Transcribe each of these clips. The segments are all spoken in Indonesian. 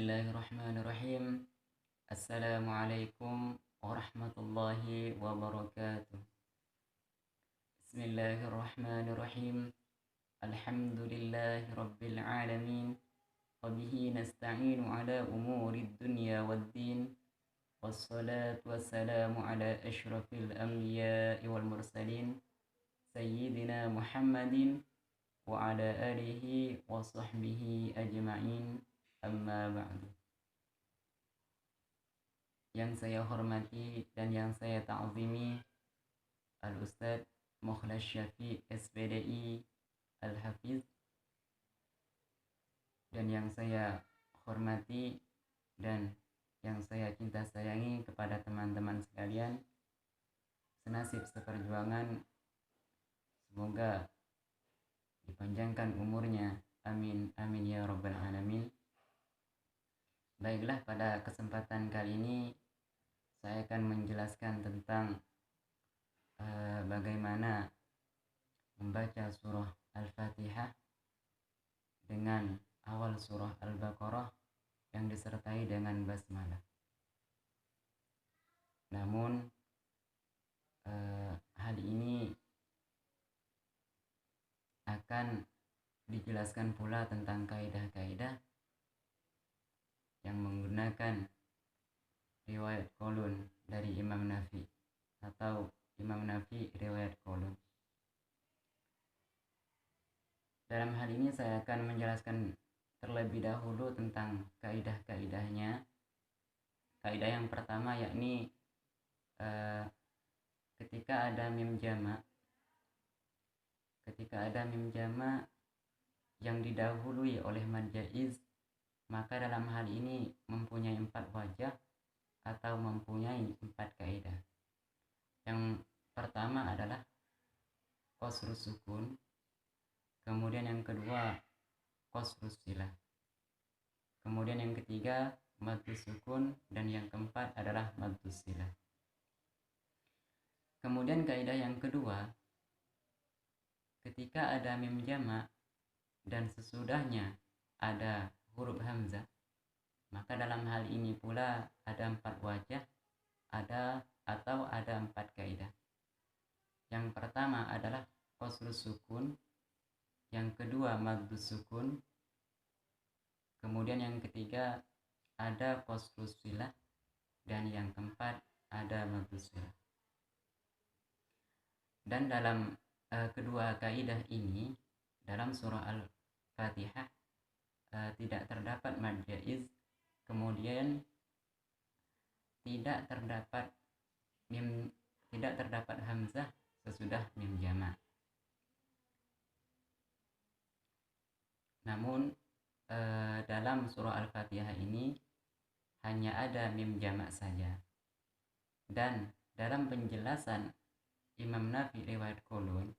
Bismillahirrahmanirrahim. Assalamualaikum warahmatullahi wabarakatuh. Bismillahirrahmanirrahim. Alhamdulillahi rabbil alamin. Wabihi nasta'inu ala umurid dunya waddin. Wassalatu wassalamu ala ashrafil anbiya'i wal mursalin. Sayyidina Muhammadin wa ala alihi wa sahbihi ajma'in. Amma ba'du. Yang saya hormati dan yang saya ta'zimi Al-Ustadz Mukhlas Syafiq SPDI Al-Hafiz, dan yang saya hormati dan yang saya cinta sayangi kepada teman-teman sekalian senasib seperjuangan, semoga dipanjangkan umurnya, amin amin ya rabbal alamin. Baiklah, pada kesempatan kali ini saya akan menjelaskan tentang bagaimana membaca surah Al-Fatihah dengan awal surah Al-Baqarah yang disertai dengan basmalah. Namun hal ini akan dijelaskan pula tentang kaidah-kaidah yang menggunakan riwayat qulun dari Imam Nafi atau Imam Nafi riwayat qulun. Dalam hal ini saya akan menjelaskan terlebih dahulu tentang kaidah-kaidahnya. Kaidah yang pertama yakni ketika ada mim jamak yang didahului oleh mad jaiz, maka dalam hal ini mempunyai 4 wajah atau mempunyai 4 kaidah. Yang pertama adalah qasrus sukun, kemudian yang kedua qasrus silah, kemudian yang ketiga maddus sukun, dan yang keempat adalah maddus silah. Kemudian kaidah yang kedua, ketika ada mim jamak dan sesudahnya ada huruf hamzah, maka dalam hal ini pula ada 4 wajah, ada 4 kaidah. Yang pertama adalah qasrus sukun, yang kedua maddus sukun, kemudian yang ketiga ada qasrus silah, dan yang keempat ada maddus silah. Dan dalam kedua kaidah ini dalam surah Al-Fatihah tidak terdapat mad jaiz, kemudian tidak terdapat hamzah sesudah mim jamak. Namun dalam surah Al-Fatihah ini hanya ada mim jamak saja. Dan dalam penjelasan Imam Nafi riwayat qulun,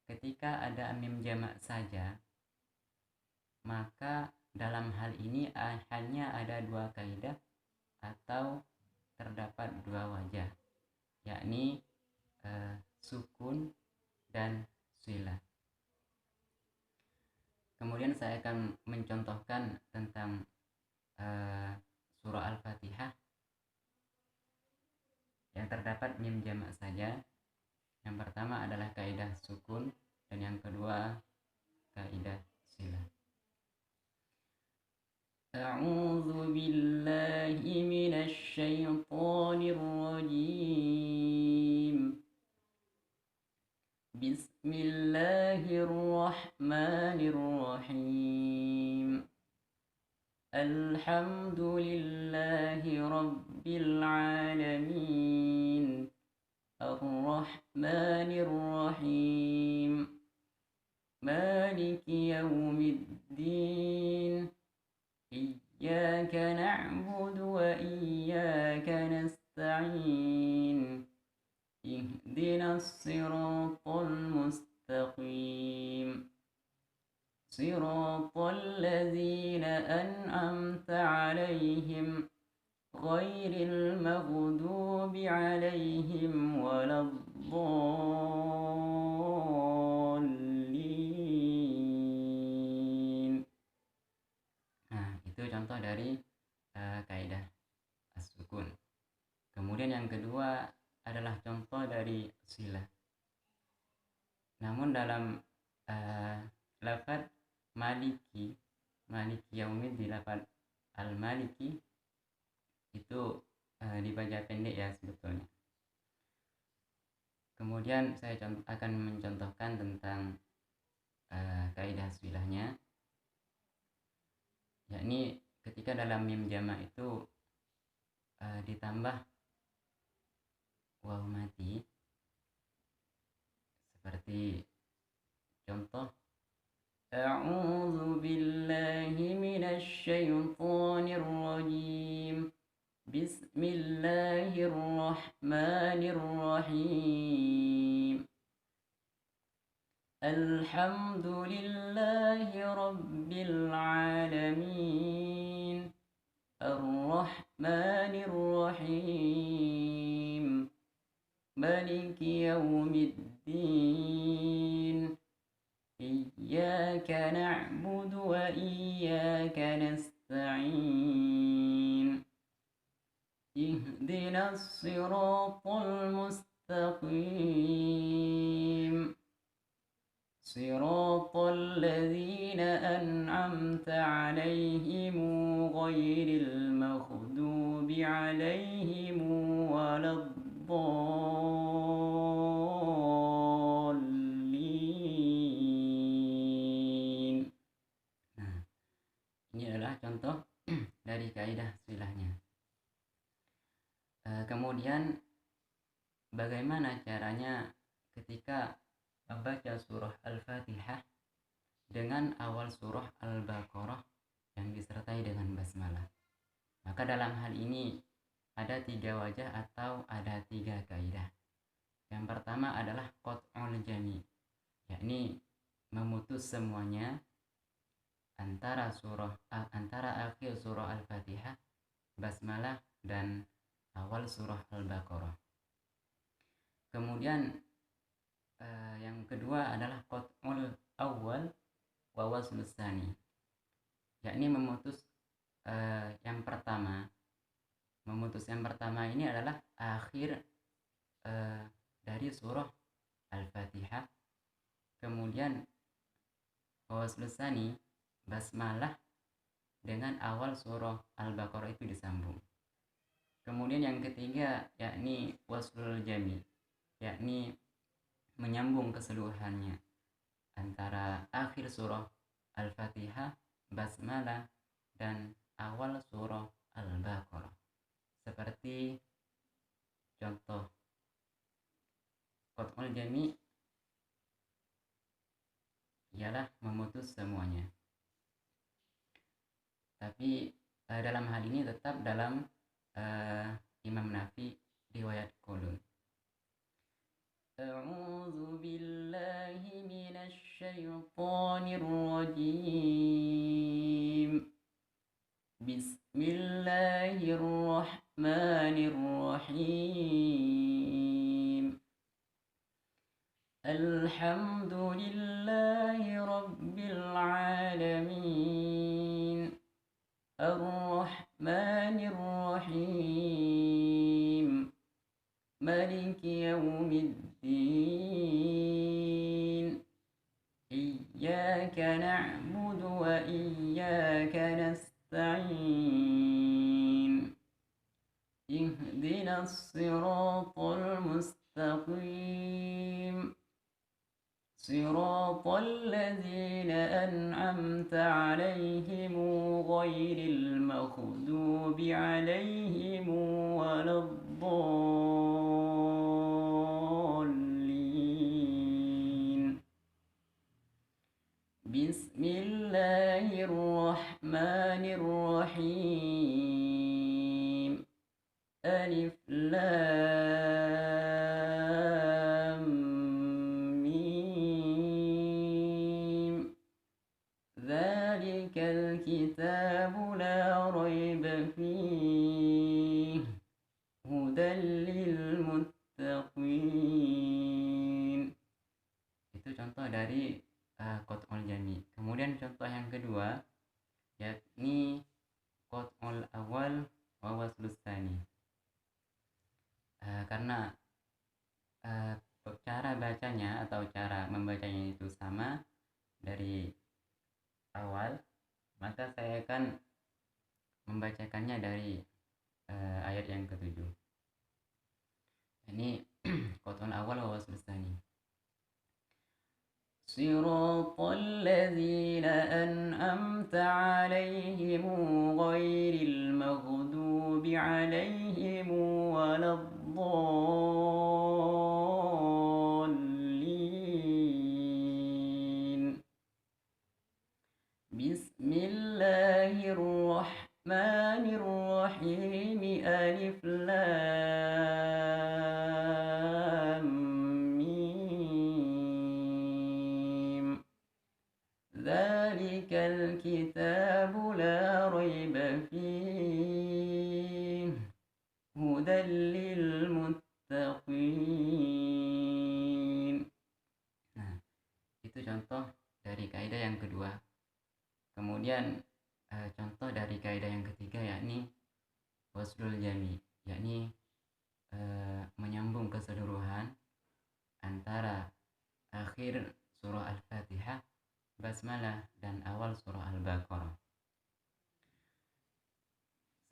ketika ada mim jamak saja, maka dalam hal ini hanya ada 2 kaidah atau terdapat 2 wajah, yakni sukun dan silah. Kemudian saya akan mencontohkan tentang surah Al-Fatihah yang terdapat mim jamak saja. Yang pertama adalah kaidah sukun, dan yang kedua kaidah silah. A'udzu billahi minasy syaithanir rajim. Bismillahirrahmanirrahim. Alhamdulillahi rabbil alamin. Ar-Rahmanir Rahim. Maliki yaumiddin. Iyyaka na'budu wa iyyaka nasta'in. Ihdinas siratal mustaqim. Siratal ladzina an'amta 'alaihim ghairil maghdubi 'alaihim waladdallin. Nah, itu contoh dari kaidah as-sukun. Kemudian yang kedua adalah contoh dari silah. Namun dalam lafaz maliki yaumiddin, lafaz al-maliki itu dibaca pendek ya sebetulnya. Kemudian saya akan mencontohkan tentang kaidah silahnya, yakni ketika dalam mim jamak itu ditambah waw mati, seperti contoh a'udzu billahi minasy syaithanir rajim, bismillahirrahmanirrahim, alhamdulillahi rabbil alamin, arrahmanir rahim, maliki yaumiddin, iyyaka na'budu wa iyyaka nasta'in, ihdinas siratal mustaqim, siratal ladzina an'amta 'alaihim ghairil maghdubi 'alaihim waladdallin. Nah, ini adalah contoh dari kaidah silahnya. Kemudian bagaimana caranya ketika membaca surah Al-Fatihah dengan awal surah Al-Baqarah yang disertai dengan basmalah? Maka dalam hal ini ada 3 wajah atau ada 3 kaidah. Yang pertama adalah qat'ul jami', yakni memutus semuanya antara akhir surah Al-Fatihah, basmalah, dan awal surah Al-Baqarah. Kemudian yang kedua adalah qat'ul awal wa waslus tsani, yakni memutus yang pertama. Memutus yang pertama ini adalah akhir dari surah Al-Fatihah. Kemudian waslus tsani, basmalah dengan awal surah Al-Baqarah itu disambung. Kemudian yang ketiga yakni waslul jami', yakni menyambung keseluruhannya antara akhir surah Al-Fatihah, basmalah, dan awal surah Al-Baqarah. Seperti contoh qat'ul jami' ialah memutus semuanya. Tapi dalam hal ini tetap dalam Imam Nafi riwayat qulun. A'udzu billahi minasy syaithanir rajim. Bismillahirrahmanirrahim. Alhamdulillahi rabbil alamin. Ar-Rahmanir Rahim, Maliki yaumiddin, Iyyaka na'budu wa iyyaka nasta'in, Ihdinas siratal mustaqim, siratal ladzina an'amta 'alaihim ghairil maghdubi 'alaihim waladdallin. Bismillahirrahmanirrahim. Alif lam mim. Dzalikal kitabu la raiba fihi hudal lil muttaqin. Itu contoh dari qat'ul jami'. Kemudian contoh yang kedua yakni qat'ul awal wa waslus tsani. Karena cara bacanya atau cara membacanya itu sama dari awal, maka saya akan membacakannya dari ayat yang ketujuh. Ini qat'ul awal wa waslus tsani. صراط الذين أنعمت عليهم غير المغضوب عليهم ولا الضالين. بسم الله الرحمن الرحيم. ألف لام ميم. ذلك الكتاب لا ريب فيه هدى للمتقين. Nah, itu contoh dari kaidah yang kedua. Kemudian contoh dari kaidah yang ketiga yakni waslul jami, yakni menyambung keseluruhan antara akhir surah Al-Fatihah, basmalah, dan awal surah Al-Baqarah.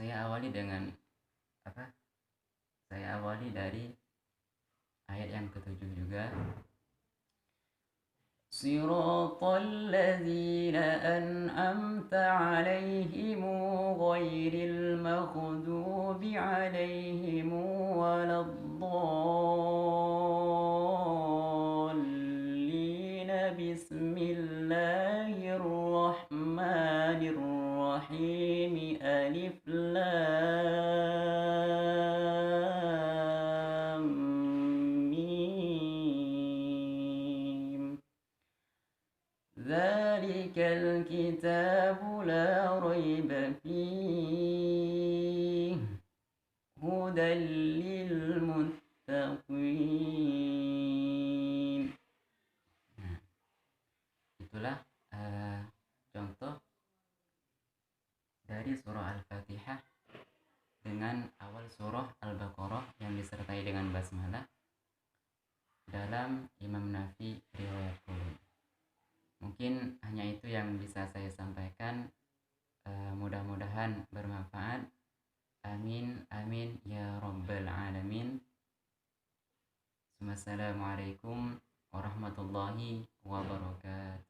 Saya awali dari ayat yang ketujuh juga. صراط الذين أنعمت عليهم غير المغضوب عليهم ولا الضالين. بسم الله الرحمن الرحيم. ألف لام ميم. ذلك الكتاب لا ريب فيه هدى للمتقين. Itulah contoh dari surah Al-Fatihah dengan awal surah Al-Baqarah yang disertai dengan basmalah dalam Imam Nafi riwayat Qulun. Mungkin hanya itu yang bisa saya sampaikan. Mudah-mudahan bermanfaat. Amin amin ya rabbal alamin. Wassalamualaikum warahmatullahi wabarakatuh.